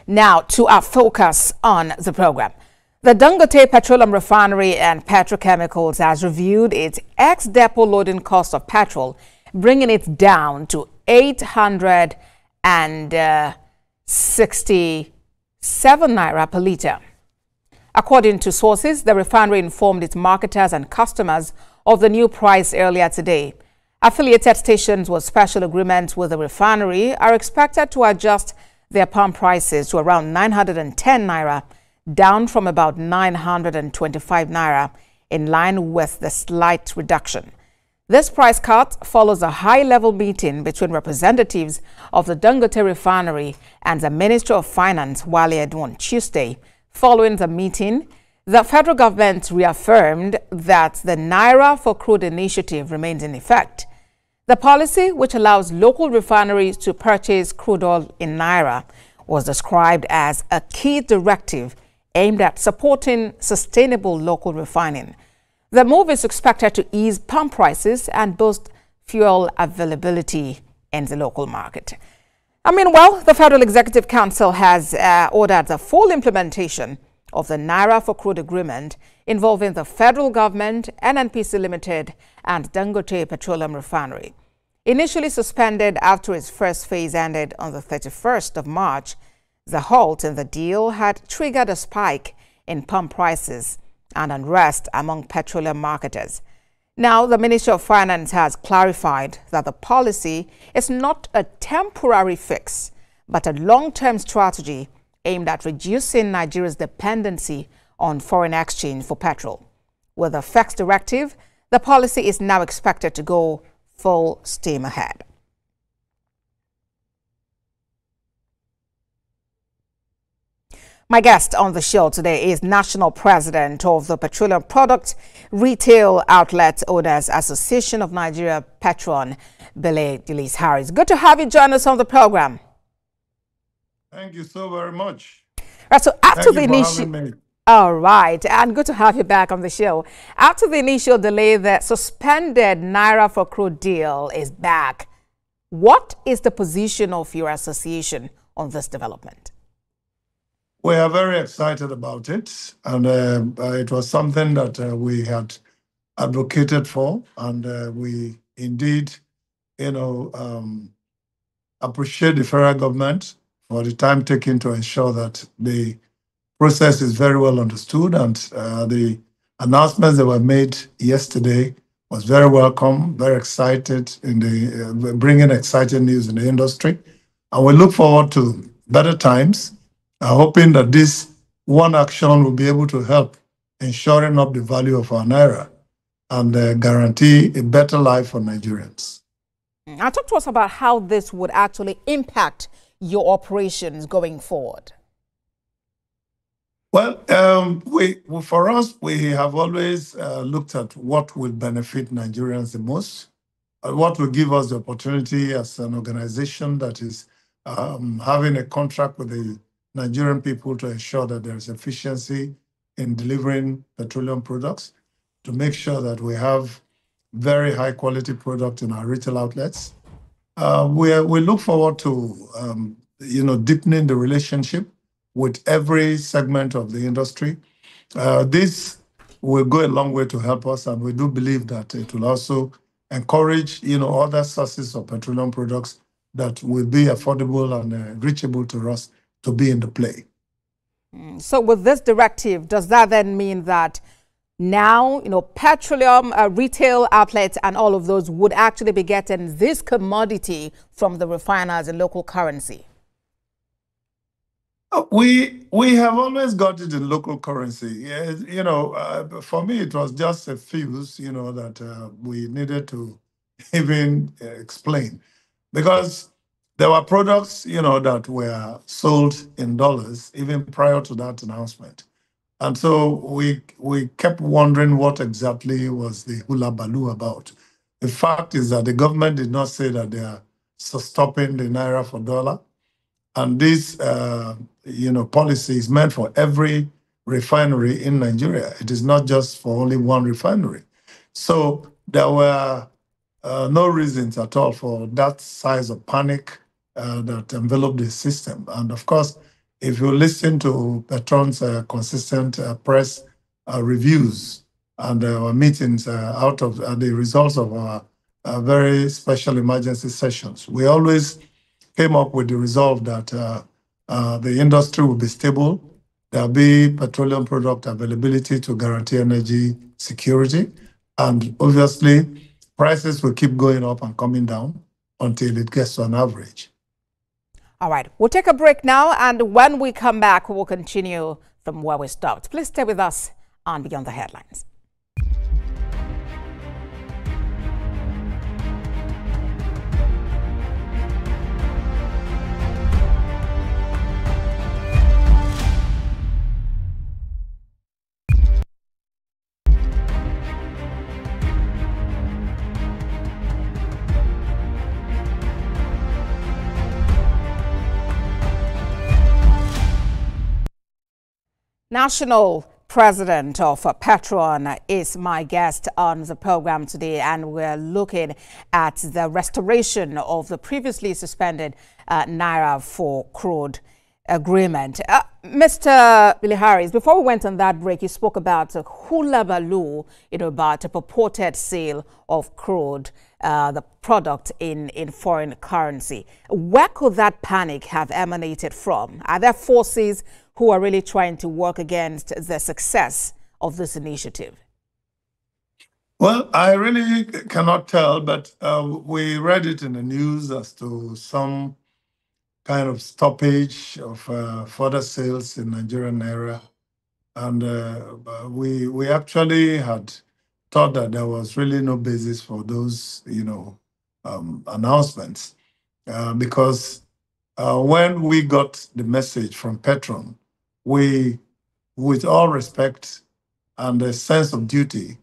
Now to our focus on the program. The Dangote Petroleum Refinery and Petrochemicals has reviewed its ex-depot loading cost of petrol, bringing it down to 867 naira per litre. According to sources, the refinery informed its marketers and customers of the new price earlier today. Affiliated stations with special agreements with the refinery are expected to adjust their pump prices to around 910 naira, down from about 925 naira, in line with the slight reduction. This price cut follows a high-level meeting between representatives of the Dangote refinery and the Ministry of Finance on Tuesday. Following the meeting, the federal government reaffirmed that the Naira-For-Crude initiative remains in effect. The policy, which allows local refineries to purchase crude oil in Naira, was described as a key directive aimed at supporting sustainable local refining. The move is expected to ease pump prices and boost fuel availability in the local market. Meanwhile, the Federal Executive Council has ordered the full implementation of the Naira-For-Crude agreement involving the federal government, NNPC Limited, and Dangote Petroleum Refinery. Initially suspended after its first phase ended on the 31st of March, the halt in the deal had triggered a spike in pump prices and unrest among petroleum marketers. Now, the Ministry of Finance has clarified that the policy is not a temporary fix, but a long-term strategy aimed at reducing Nigeria's dependency on foreign exchange for petrol. With the FEX directive, the policy is now expected to go full steam ahead. My guest on the show today is National President of the Petroleum Products Retail Outlet Owners Association of Nigeria, Petron, Bele Delis Harris. Good to have you join us on the program. Thank you so very much. Right, so after the initial, all right, and good to have you back on the show. After the initial delay, the suspended Naira-For-Crude deal is back. What is the position of your association on this development? We are very excited about it, and it was something that we had advocated for, and we indeed, appreciate the federal government for the time taken to ensure that the process is very well understood, and the announcements that were made yesterday was very welcome, very excited in the bringing exciting news in the industry, and we look forward to better times. Hoping that this one action will be able to help in shoring up the value of our Naira and guarantee a better life for Nigerians. Now, talk to us about how this would actually impact your operations going forward. Well, for us, we have always looked at what will benefit Nigerians the most, what will give us the opportunity as an organization that is having a contract with the Nigerian people to ensure that there is efficiency in delivering petroleum products, to make sure that we have very high quality product in our retail outlets. We look forward to deepening the relationship with every segment of the industry. This will go a long way to help us, and we do believe that it will also encourage other sources of petroleum products that will be affordable and reachable to us to be in the play. So with this directive, does that then mean that now, petroleum retail outlets and all of those would actually be getting this commodity from the refiners in local currency? We have always got it in local currency. For me, it was just a fuse, that we needed to even explain, because there were products, that were sold in dollars even prior to that announcement. And so we kept wondering what exactly was the hula baloo about. The fact is that the government did not say that they are stopping the Naira for dollar. And this, policy is meant for every refinery in Nigeria. It is not just for only one refinery. So there were no reasons at all for that size of panic that enveloped the system. And of course, if you listen to Petron's consistent press reviews and our meetings out of the results of our very special emergency sessions, we always came up with the resolve that the industry will be stable, there'll be petroleum product availability to guarantee energy security, and obviously prices will keep going up and coming down until it gets to an average. All right, we'll take a break now, and when we come back, we'll continue from where we stopped. Please stay with us on Beyond the Headlines. National President of Petron is my guest on the program today, and we're looking at the restoration of the previously suspended Naira-For-Crude agreement. Mr. Billy Harris, before we went on that break, you spoke about hula baloo, about a purported sale of crude, the product in foreign currency. Where could that panic have emanated from? Are there forces who are really trying to work against the success of this initiative? Well, I really cannot tell, but we read it in the news as to some kind of stoppage of further sales in Nigerian Naira. And we actually had thought that there was really no basis for those, announcements, because when we got the message from Petron, we, with all respect and a sense of duty,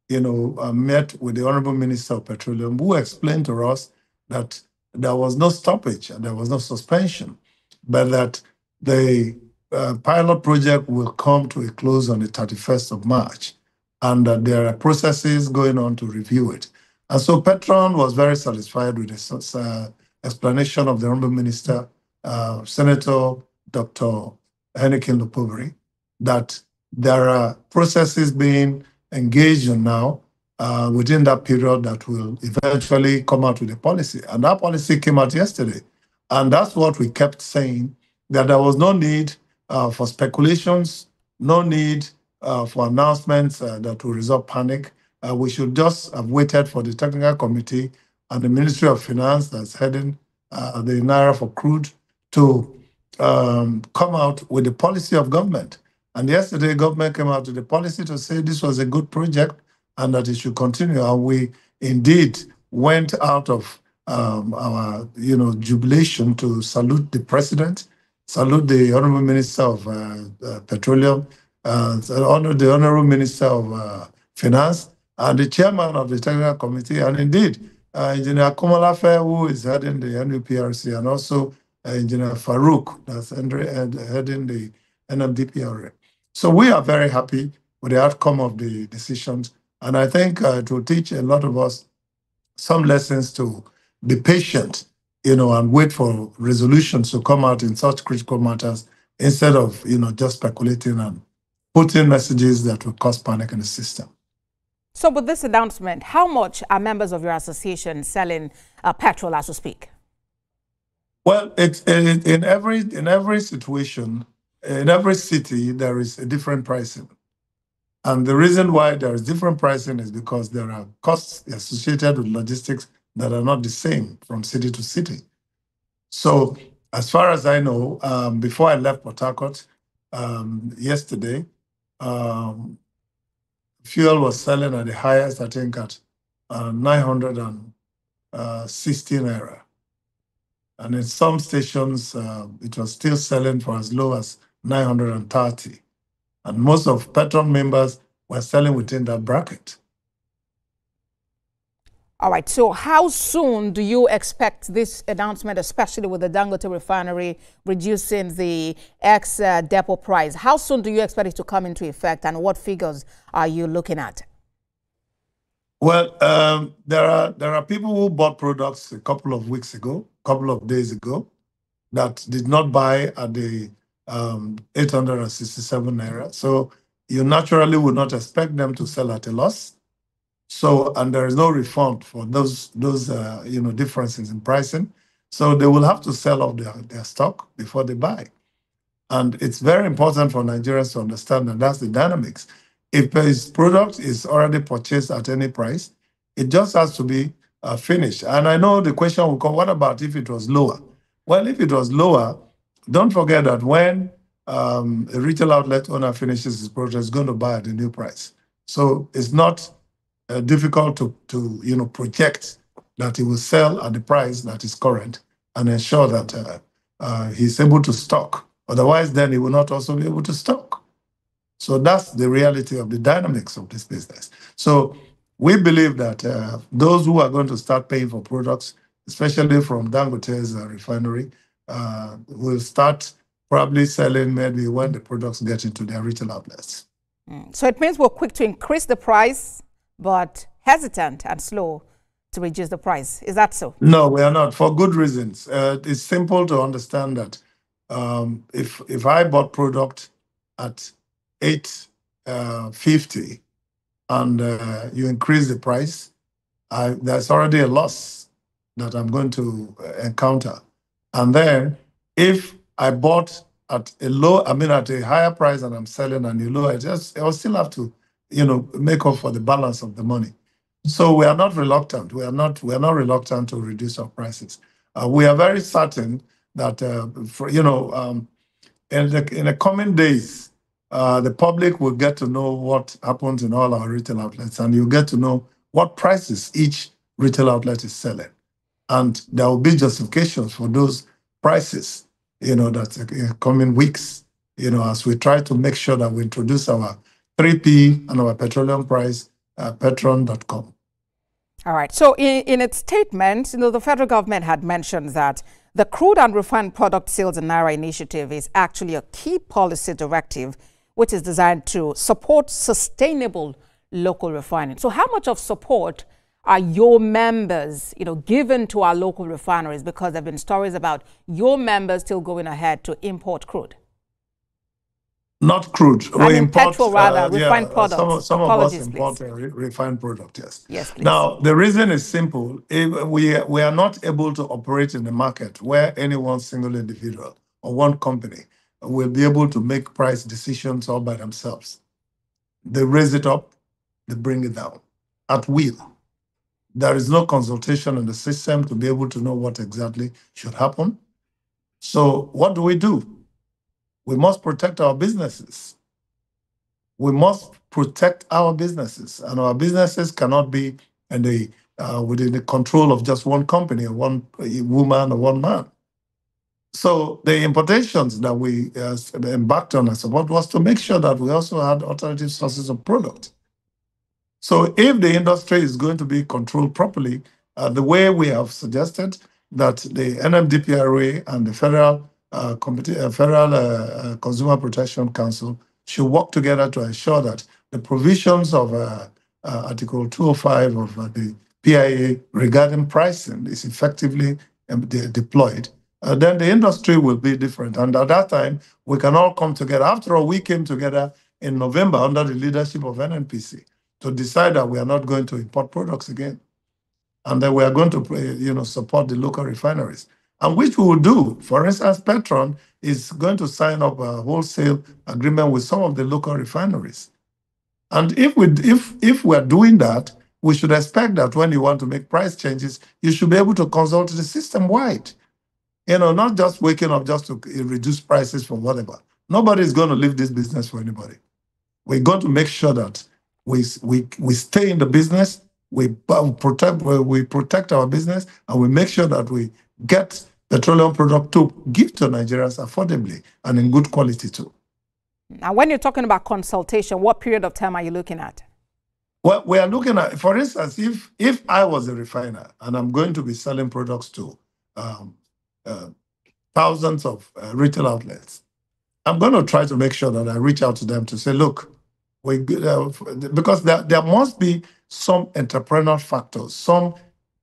met with the Honorable Minister of Petroleum, who explained to us that there was no stoppage and there was no suspension, but that the pilot project will come to a close on the 31st of March, and that there are processes going on to review it. And so Petron was very satisfied with the explanation of the Honorable Minister, Senator Dr. Henneken Lopobiri, that there are processes being engaged in now within that period that will eventually come out with a policy. And that policy came out yesterday. And that's what we kept saying, that there was no need for speculations, no need for announcements that will result panic. We should just have waited for the technical committee and the Ministry of Finance that's heading the Naira-For-Crude to come out with the policy of government. And yesterday, government came out with a policy to say this was a good project and that it should continue. And we indeed went out of our, jubilation to salute the president, salute the Honorable Minister of Petroleum, honor the Honorable Minister of Finance, and the chairman of the technical committee, and indeed, Engineer Komolafe, who is heading the NUPRC, and also Engineer Farouk, that's heading the NMDPRA. So we are very happy with the outcome of the decisions, and I think it will teach a lot of us some lessons to be patient, and wait for resolutions to come out in such critical matters instead of, just speculating and putting messages that will cause panic in the system. So with this announcement, how much are members of your association selling petrol as we speak? Well, it's in every situation, in every city, there is a different pricing. And the reason why there is different pricing is because there are costs associated with logistics that are not the same from city to city. So as far as I know, before I left Port Harcourt yesterday, fuel was selling at the highest, I think, at 960 Naira. And in some stations, it was still selling for as low as 930. And most of Petron members were selling within that bracket. All right. So how soon do you expect this announcement, especially with the Dangote refinery reducing the ex-depot price? How soon do you expect it to come into effect, and what figures are you looking at? Well, there are people who bought products a couple of weeks ago, couple of days ago, that did not buy at the 867 naira. So you naturally would not expect them to sell at a loss. So, and there is no refund for those differences in pricing. So they will have to sell off their stock before they buy. And it's very important for Nigerians to understand that that's the dynamics. If a product is already purchased at any price, it just has to be finished. And I know the question will come, what about if it was lower? Well, if it was lower, don't forget that when a retail outlet owner finishes his product, he's going to buy at the new price. So it's not difficult to project that he will sell at the price that is current and ensure that he's able to stock. Otherwise, then he will not also be able to stock. So that's the reality of the dynamics of this business. So we believe that those who are going to start paying for products, especially from Dangote's refinery, will start probably selling maybe when the products get into their retail outlets. So it means we're quick to increase the price, but hesitant and slow to reduce the price. Is that so? No, we are not, for good reasons. It's simple to understand that if I bought product at 850 and you increase the price, there's already a loss that I'm going to encounter. And then if I bought at a higher price and I'm selling and you lower it, I'll still have to, make up for the balance of the money. So we are not reluctant. We are not reluctant to reduce our prices. We are very certain that in the coming days, the public will get to know what happens in all our retail outlets, and you get to know what prices each retail outlet is selling, and there will be justifications for those prices. That in coming weeks, as we try to make sure that we introduce our 3P and our petroleum price, petron.com. All right. So in its statement, the federal government had mentioned that the Crude and Refined Product Sales in Naira initiative is actually a key policy directive which is designed to support sustainable local refining. So how much of support are your members, given to our local refineries? Because there have been stories about your members still going ahead to import crude. Not crude. We import, petrol rather, refined products. Some of us import refined product, yes. Yes, please. Now, the reason is simple. We are not able to operate in a market where any one single individual or one company will be able to make price decisions all by themselves. They raise it up, they bring it down at will. There is no consultation in the system to be able to know what exactly should happen. So what do? We must protect our businesses. We must protect our businesses, and our businesses cannot be within the control of just one company or one woman or one man. So the importations that we embarked on as support was to make sure that we also had alternative sources of product. So if the industry is going to be controlled properly, the way we have suggested that the NMDPRA and the Federal Consumer Protection Council should work together to ensure that the provisions of Article 205 of the PIA regarding pricing is effectively deployed. Then the industry will be different. And at that time, we can all come together. After all, we came together in November under the leadership of NNPC to decide that we are not going to import products again. And that we are going to support the local refineries. And which we will do. For instance, Petron is going to sign up a wholesale agreement with some of the local refineries. And if we are doing that, we should expect that when you want to make price changes, you should be able to consult the system-wide. Not just waking up just to reduce prices for whatever. Nobody is going to leave this business for anybody. We're going to make sure that we stay in the business, we protect our business, and we make sure that we get petroleum product to give to Nigerians affordably and in good quality too. Now, when you're talking about consultation, what period of time are you looking at? Well, we are looking at, for instance, if I was a refiner and I'm going to be selling products to thousands of retail outlets, I'm going to try to make sure that I reach out to them to say, look, because there must be some entrepreneurial factors,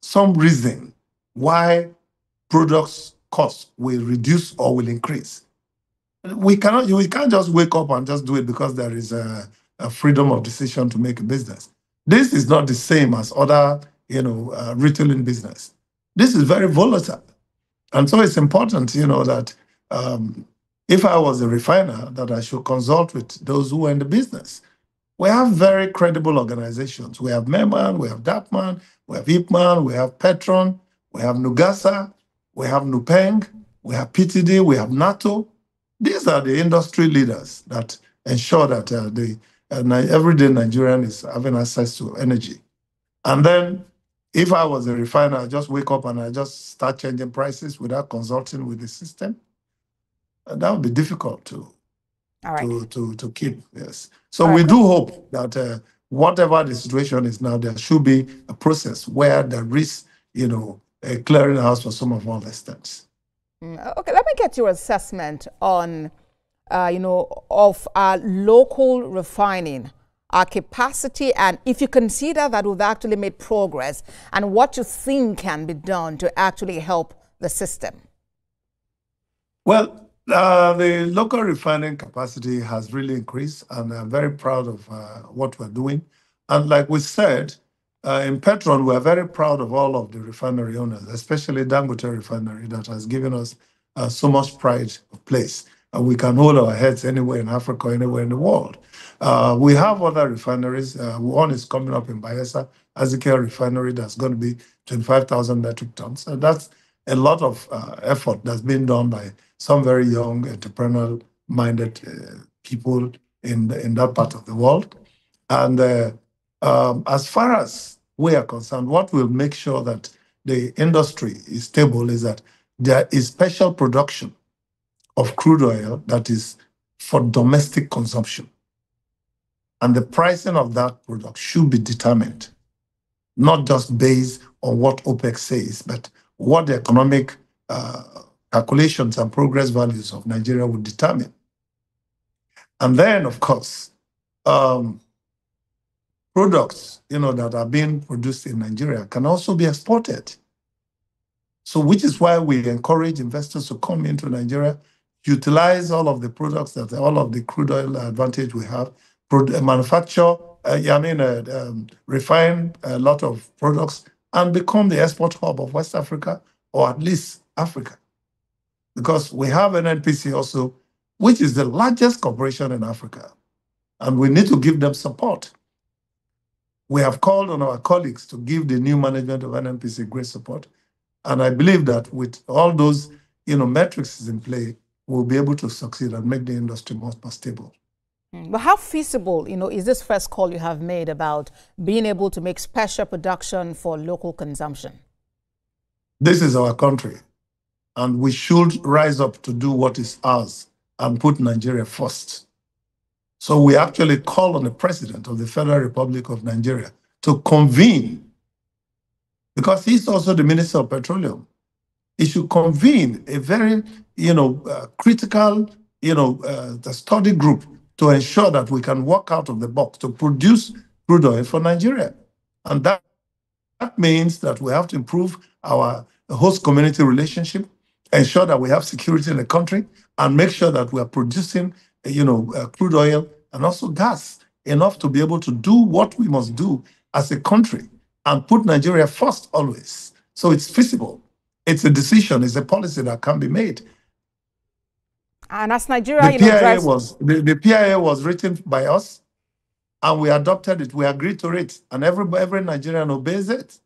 some reason why products cost will reduce or will increase. We can't just wake up and just do it because there is a freedom of decision to make a business. This is not the same as other, retailing business. This is very volatile. And so it's important, that if I was a refiner, that I should consult with those who are in the business. We have very credible organizations. We have Merman, we have Dapman, we have Ipman, we have Petron, we have Nugasa, we have Nupeng, we have PTD, we have NATO. These are the industry leaders that ensure that the everyday Nigerian is having access to energy. And then if I was a refiner, I just wake up and I just start changing prices without consulting with the system. And that would be difficult to keep. Yes. So we do hope that whatever the situation is now, there should be a process where there is, a clearinghouse for some of all these things. Okay, let me get your assessment on, of our local refining, our capacity, and if you consider that we've actually made progress, and what you think can be done to actually help the system. Well, the local refining capacity has really increased, and I'm very proud of what we're doing. And like we said, in Petron, we're very proud of all of the refinery owners, especially Dangote Refinery, that has given us so much pride of place. And we can hold our heads anywhere in Africa, anywhere in the world. We have other refineries. One is coming up in Bayelsa, Azikiwe Refinery, that's going to be 25,000 metric tons. And that's a lot of effort that's been done by some very young, entrepreneurial-minded people in that part of the world. And as far as we are concerned, what will make sure that the industry is stable is that there is special production of crude oil that is for domestic consumption. And the pricing of that product should be determined, not just based on what OPEC says, but what the economic calculations and progress values of Nigeria would determine. And then, of course, products, that are being produced in Nigeria can also be exported. So, which is why we encourage investors to come into Nigeria, utilize all of the products all of the crude oil advantage we have, manufacture, refine a lot of products, and become the export hub of West Africa, or at least Africa. Because we have an NNPC also, which is the largest corporation in Africa, and we need to give them support. We have called on our colleagues to give the new management of NNPC great support. And I believe that with all those, metrics in play, we'll be able to succeed and make the industry more stable. But how feasible, is this first call you have made about being able to make special production for local consumption? This is our country, and we should rise up to do what is ours and put Nigeria first. So we actually call on the President of the Federal Republic of Nigeria to convene, because he's also the Minister of Petroleum. He should convene a very, critical, study group to ensure that we can work out of the box to produce crude oil for Nigeria. And that means that we have to improve our host community relationship, ensure that we have security in the country, and make sure that we are producing, crude oil and also gas enough to be able to do what we must do as a country and put Nigeria first always. So it's feasible. It's a decision. It's a policy that can be made. And as Nigeria, the PIA was written by us, and we adopted it. We agreed to it, and every Nigerian obeys it.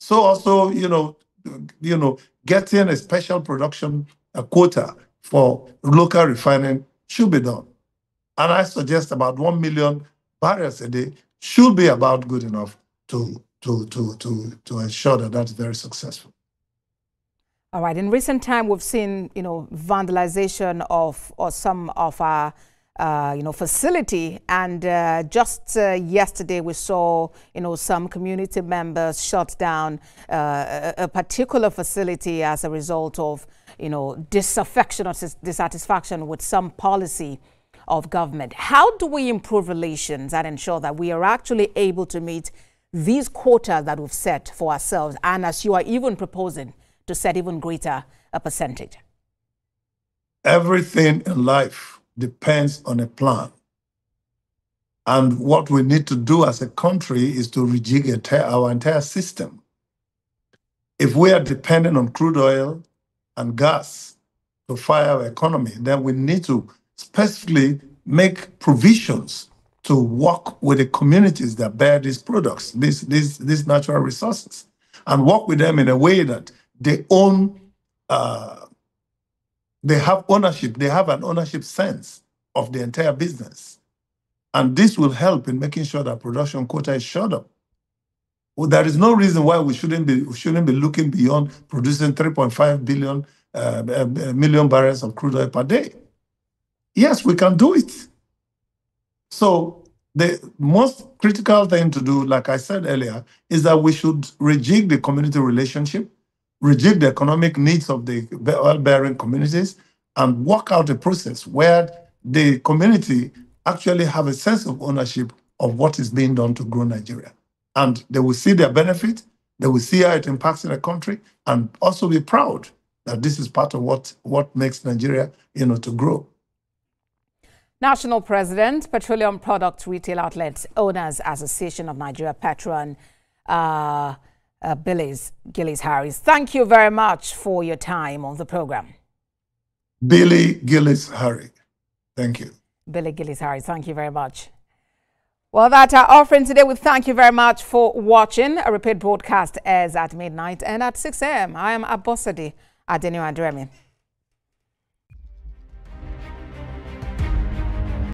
So also, getting a special production quota for local refining should be done. And I suggest about 1 million barrels a day should be about good enough to ensure that that's very successful. All right. In recent time, we've seen, vandalization of some of our, facility. And just yesterday, we saw, some community members shut down a particular facility as a result of, disaffection or dissatisfaction with some policy of government. How do we improve relations and ensure that we are actually able to meet these quotas that we've set for ourselves, and as you are even proposing, to set even greater a percentage? Everything in life depends on a plan. And what we need to do as a country is to rejig our entire system. If we are dependent on crude oil and gas to fire our economy, then we need to specifically make provisions to work with the communities that bear these products, these natural resources, and work with them in a way that they own, they have ownership, they have an ownership sense of the entire business. And this will help in making sure that production quota is shut up. Well, there is no reason why we shouldn't be looking beyond producing 3.5 million barrels of crude oil per day. Yes, we can do it. So the most critical thing to do, like I said earlier, is that we should rejig the community relationship, rejig the economic needs of the oil-bearing communities, and work out a process where the community actually have a sense of ownership of what is being done to grow Nigeria. And they will see their benefit, they will see how it impacts the country, and also be proud that this is part of what makes Nigeria, to grow. National President, Petroleum Product Retail Outlets Owners Association of Nigeria, Petron, Gillis Harris. Thank you very much for your time on the program. Billy Gillis Harris. Thank you. Billy Gillis Harris, thank you very much. Well, that's our offering today. We thank you very much for watching. A repeat broadcast airs at midnight and at 6 a.m. I am Abosadi Adenu Adremi.